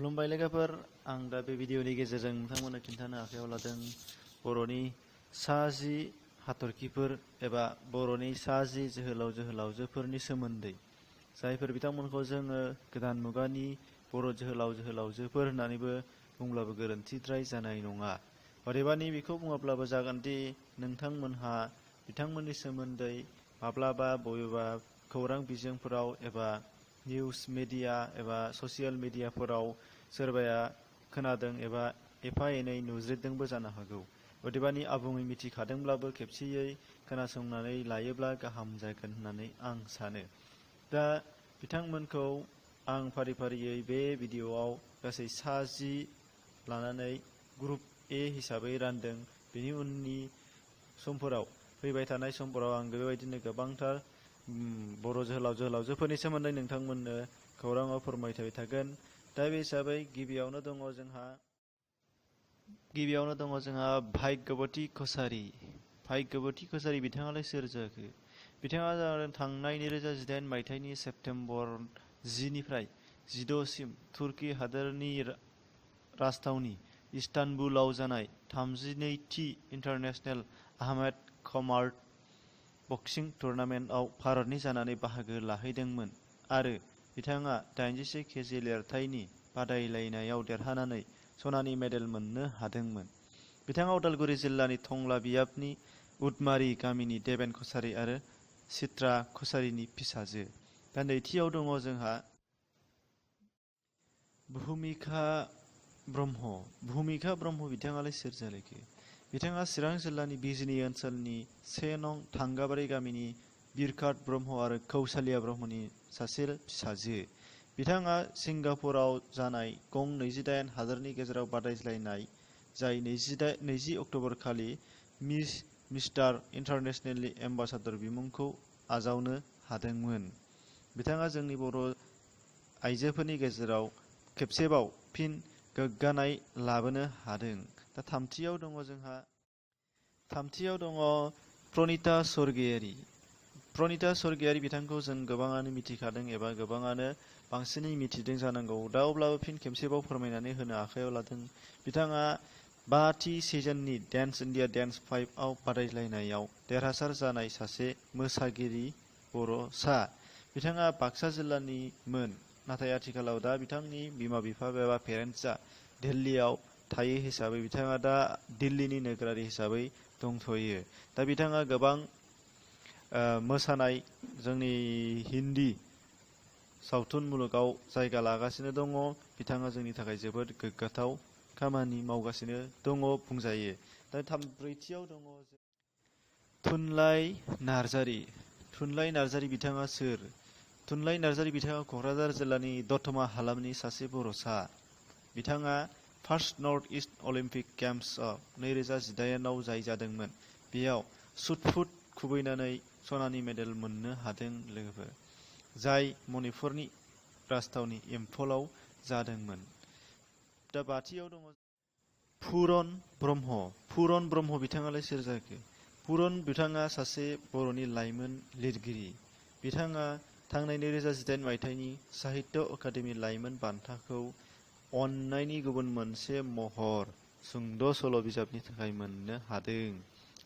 खुलुमबाय लोगोफोर, आं दा बे भिडिअनि गेजेरजों नोंथांमोननो खिन्थानो आखायाव लादों बर'नि सा 10 हाथरखिफोर एबा बर'नि सा 10 जोहोलाव जोहोलावजोफोरनि सोमोन्दै। जायफोर बिथांमोनखौ जोङो गोदान मुगानि बर' जोहोलाव जोहोलावजोफोर होननानैबो बुंब्लाबो गोरोन्थिद्राय जानाय नङा। अदेबानि बेखौ बुङाब्लाबो जागोन दि नोंथांमोनहा बिथांमोननि सोमोन्दै माब्लाबा बबेबा खौरां बिजोंफोराव एबा निउस मिडिया एबा ससियेल मिडियाफोराव सोरबाया खोनादों एबा एफा एनै नुज्रेदोंबो जानो हागौ। अदेबानि आबुङै मिथिखादोंब्लाबो खेबसेयै खोनासंनानै लायोब्ला गाहाम जागोन होननानै आं सानो। दा बिथांमोनखौ आं फारि फारियै बे भिडिअआव गासै सा 10 लानानै ग्रुप ए हिसाबै रानदों। बेनि उननि समफोराव फैबाय थानाय समफोराव आं बेबायदिनो गोबांथार बर' जोहोलाव जोहोलावजोफोरनि सोमोन्दै नोंथांमोननो खौराङाव फोरमायबाय थागोन। दा बे हिसाबै गिबियावनो दङ जोंहा भाग्यवती कछारी। भाग्यवती कछारी बिथाङालाय सोर जाखो? बिथाङा जादों थांनाय 2018 मायथाइनि सेप्तेम्बर 10 निफ्राय 16 सिम तुर्की हादोरनि राजथावनि इस्तानबुलाव जानाय 32थि इन्टारनेशनेल आहमेद कमार्ट बक्सिं टुर्नामेन्टआव भारतनि जानानै बाहागो लाहैदोंमोन आरो बिथाङा 81 केजि लिरथायनि बादायलायनायाव देरहानानै सनानि मेडेल मोननो हादोंमोन। बिथाङा उदालगुरि जिल्लानि टंला बियाबनि उदमारि गामिनि देबेन कछारी आरो चित्रा कछारीनि फिसाजो। दा नैथियाव दङ जोंहा भुमिका ब्रह्म। भुमिका ब्रह्म बिथाङालाय सोर जालायखो? बिथाङा चिरां जिल्लानि बिजिनी ओनसोलनि 1 नं थांगाबारि गामिनि बिरखात ब्रह्म आरो कौसालिया ब्रह्मनि सासे फिसाजो। बिथाङा सिंगापुराव जानाय गं 28 हादोरनि गेजेराव बादायज्लायनाय जाय 20 अक्ट'बर खालि मिस्टार इन्टारनेशनेलनि एम्बासाडर बिमुंखौ आजावनो हादोंमोन। बिथाङा जोंनि बर' आइजोफोरनि गेजेराव खेबसेबाव फिन गोग्गानाय लाबोनो हादों। दा थामथियाव दङ प्रनिता स्वर्गियारी। प्रनिता स्वर्गियारी बिथांखौ जों गोबाङानो मिथिखादों एबा गोबाङानो बांसिनै मिथिदों जानांगौ। दा अब्लाबो फिन खेबसेबाव फोरमायनानै होनो आखायाव लादों। बिथाङा 5थि सिजननि डेन्स इन्डिया डेन्स 5 आव बादायलायनायाव देरहासार जानाय सासे मोसागिरि बर'सा। बिथाङा बाक्सा जिल्लानिमोन, नाथाय आथिखालाव दा बिथांनि बिमा बिफा एबा पेरेन्टसआ दिल्लीयाव थायो हिसाबै बिथाङा दा दिल्लीनि नोगोरारि हिसाबै दंथ'यो। दा बिथाङा गोबां मोसानाय जोंनि हिन्दी सावथुन मुलुगाव जायगा लागासिनो दङ। बिथाङा जोंनि थाखाय जोबोद गोग्गाथाव खामानि मावगासिनो दङ बुंजायो। दा ब्रैथियाव दङ थुनलाइ नार्जारी। थुनलाइ नार्जारी बिथाङा सोर? थुनलाइ नार्जारी बिथाङा क'क्राझार जिल्लानि दतमा हालामनि सासे बर'सा। बिथाङा फार्स्ट नर्थ इस्ट अलिम्पिक गेम्सआव 2018 आव जाय जादोंमोन बेयाव शुटपुट खुबैनानै सनानि मेडेल मोननो हादों लोगोफोर, जाय मणिपुरनि राजथावनि इम्फलाव जादोंमोन। दा बाथियाव दङ पुरन ब्रह्म। पुरन ब्रह्म बिथाङालाय सोर जाखो? पुरन बिथाङा सासे बर'नि लाइमोन लिरगिरि। बिथाङा थांनाय 2018 मायथाइनि साहित्य एकादेमि लाइमोन बान्थाखौ अननायनि गुबुन मोनसे महर सुंद' सल' बिजाबनि थाखाय मोननो हादों,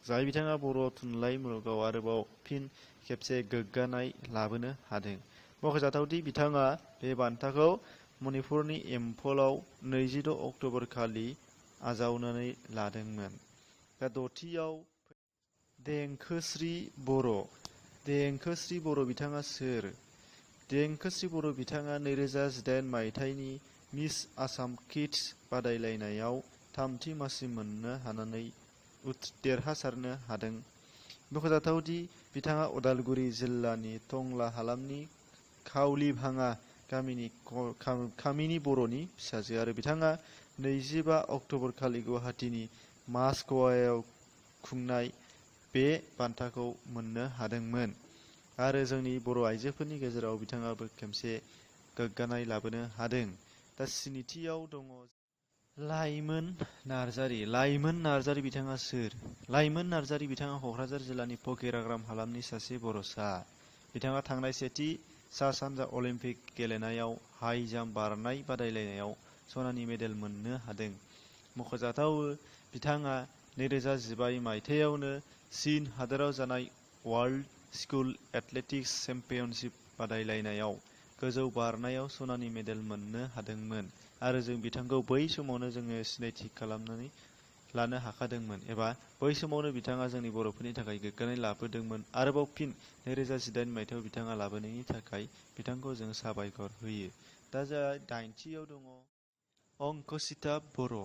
जाय बिथाङा बर' थुनलाइ मुलुगाव आरोबाव फिन खेबसे गोग्गानाय लाबोनो हादों। मख'जाथावदि बिथाङा बे बान्थाखौ मणिपुरनि इम्फलाव 26 अक्ट'बर खालि आजावनानै लादोंमोन। दा दथियाव देंखोस्रि बर'। देंखोस्रि बर' बिथाङा सोर? देंखोस्रि बर' बिथाङा 2018 मायथाइनि मिस आसाम किड्स बादायलायनायाव 3थि मासि मोननो हानानै देरहासारनो हादों। मख'जाथावदि बिथाङा उदालगुरि जिल्लानि टंला हालामनि खावलिभाङा गामिनि कामिनी बर'नि फिसाजो आरो बिथाङा 25 अक्ट'बर खालि गुवाहाटीनि मासख'वायाव खुंनाय बे बान्थाखौ मोननो हादोंमोन आरो जोंनि बर' आइजोफोरनि गेजेराव बिथाङाबो खेबसे गोग्गानाय लाबोनो हादों। दा स्निथियाव दङ लाइमोन नार्जारी। लाइमोन नार्जारी बिथाङा सोर? लाइमोन नार्जारी बिथाङा क'क्राझार जिल्लानि फकिराग्राम हालामनि सासे बर'सा। बिथाङा थांनाय सेथि सा सानजा अलिम्पिक गेलेनायाव हाइ जाम्प बारनाय बादायलायनायाव सनानि मेडेल मोननो हादों। मख'जाथाव बिथाङा 2015 मायथाइयावनो चीन हादोराव जानाय वर्ल्ड स्कुल एथलेटिक्स चेम्पियनशिप बादायलायनायाव गोजौ बारनायाव सनानि मेडेल मोननो हादोंमोन आरो जों बिथांखौ बै समावनो जोङो सिनायथि खालामनानै लानो हाखादोंमोन एबा बै समावनो बिथाङा जोंनि बर'फोरनि थाखाय गोग्गानाय लाबोदोंमोन। आरोबाव फिन 2018 मायथाइयाव बिथाङा लाबोनायनि थाखाय बिथांखौ जों साबायखर होयो। दा जोंहा 80आव दङ अंकुसिता बर'।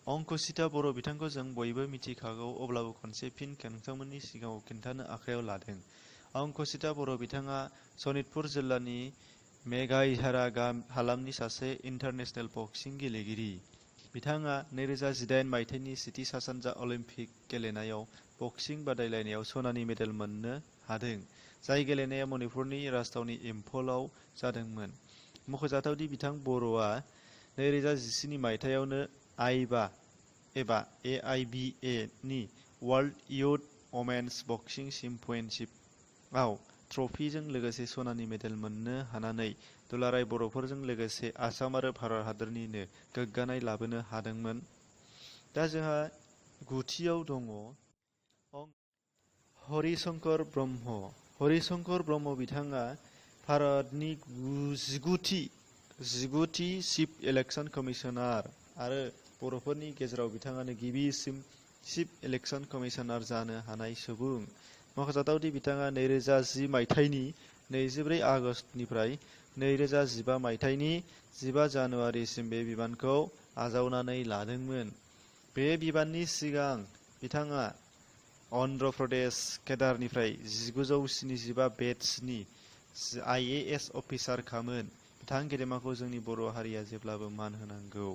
अंकुसिता बर' बिथांखौ जों बयबो मिथिखागौ, अब्लाबो खनसे फिन नोंथांमोननि सिगाङाव खिन्थानो आखायाव लादों। अंकुसिता बर' बिथाङा सनितपुर जिल्लानि मेघाइहारा हालामनि सासे इन्टारनेशनेल बक्सिं गेलेगिरि। बिथाङा 2018 मायथाइनि सेथि सा-सानजा अलिम्पिक गेलेनायाव बक्सिं बादायलायनायाव सनानि मेडेल मोननो हादों, जाय गेलेनाया मणिपुरनि राजथावनि इम्फलाव जादोंमोन। मख'जाथावदि बिथां बर'आ 2017 मायथाइयावनो आइबा एबा AIBA नि वर्ल्ड युथ वमेन्स बक्सिं चेम्पियनशिपआव ट्रफीजों लोगोसे सनानि मेडेल मोननो हानानै दुलाराय बर'फोरजों लोगोसे आसाम आरो भारत हादरनिनो गोग्गानाय लाबोनो हादोंमोन। दा जोंहा 9थियाव दङ हरिशंकर ब्रह्म। हरिशंकर ब्रह्म बिथाङा भारतनि 19थि चिफ इलेक्सन कमिशनार आरो बर'फोरनि गेजेराव बिथाङानो गिबिसिन चिफ इलेक्सन कमिशनार जानो हानाय सुबुं। मख'जाथावदि बिथाङा 2010 मायथाइनि 24 आगस्तनिफ्राय 2015 मायथाइनि 15 जानुवारिसिम बे बिबानखौ आजावनानै लादोंमोन। बे बिबाननि सिगां बिथाङा अन्ध्र प्रदेश केडारनिफ्राय 1975 बेचनि IAS अफिसारखामोन। बिथां गेदेमाखौ जोंनि बर' हारिया जेब्लाबो मान होनांगौ।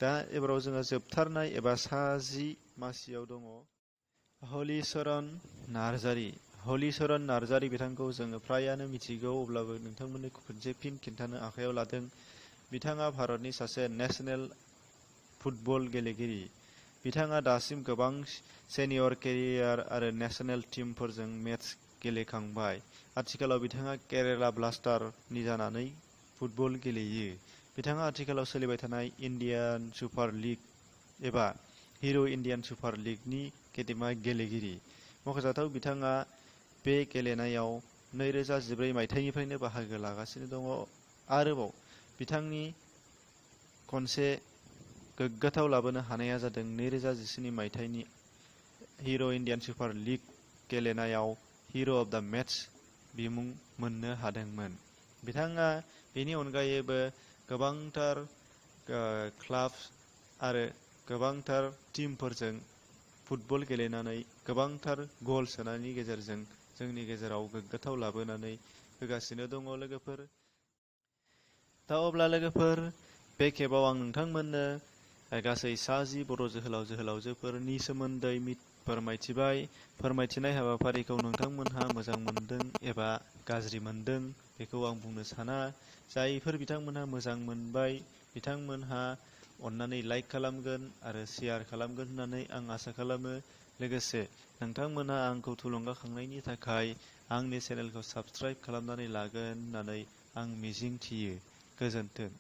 दा एबाराव जोङो जोबथारनाय एबा 60 मासियाव दङ हलिचरन नार्जारि। हलिचरन नार्जारि बिथांखौ जोङो फ्रायानो मिथिगौ, अब्लाबो नोंथांमोननो खनसे फिन खिन्थानो आखायाव लादों। बिथाङा भारतनि सासे नेशनेल फुटबल गेलेगिरि। बिथाङा दासिम गोबां सेनियर केरियार आरो नेशनेल टीमफोरजों मेच गेलेखांबाय। आथिखालाव बिथाङा केरेला ब्लास्टार्सनि जानानै फुटबल गेलेयो। बिथाङा आथिखालाव सोलिबाय थानाय इन्डियान सुपार लिग एबा हिर' इन्डियान सुपार लिगनि गेदेमा गेलेगिरि। मख'जाथाव बिथाङा बे गेलेनायाव 2014 मायथाइनिफ्रायनो बाहागो लागासिनो दङ। आरोबाव बिथांनि खनसे गोग्गाथाव लाबोनो हानाया जादों 2017 मायथाइनि हिर' इन्डियान सुपार लिग गेलेनायाव हिर' अफ दा मेच बिमुं मोननो हादोंमोन। बिथाङा बेनि अनगायैबो गोबांथार क्लाब आरो गोबांथार टीमफोरजों फुटबल गेलेनानै गोबांथार गल सोनायनि गेजेरजों जोंनि गेजेराव गोग्गाथाव लाबोनानै होगासिनो दङ लोगोफोर। दा अब्ला लोगोफोर, बे खेबाव आं नोंथांमोननो गासै 60 बर' जोहोलाव जोहोलावजोफोरनि सोमोन्दै फोरमायथिबाय। फोरमायथिनाय हाबाफारिखौ नोंथांमोनहा मोजां मोनदों एबा गाज्रि मोनदों बेखौ आं बुंनो साना। जायफोर बिथांमोनहा मोजां मोनबाय बिथांमोनहा अन्नानै लाइक खालामगोन आरो शेयार खालामगोन होननानै आं आसा खालामो। लोगोसे नोंथांमोनहा आंखौ थुलुंगाखांनायनि थाखाय आंनि चेनेलखौ साबस्क्राइब खालामनानै लागोन होननानै आं मिजिं थियो। गोजोन्थों।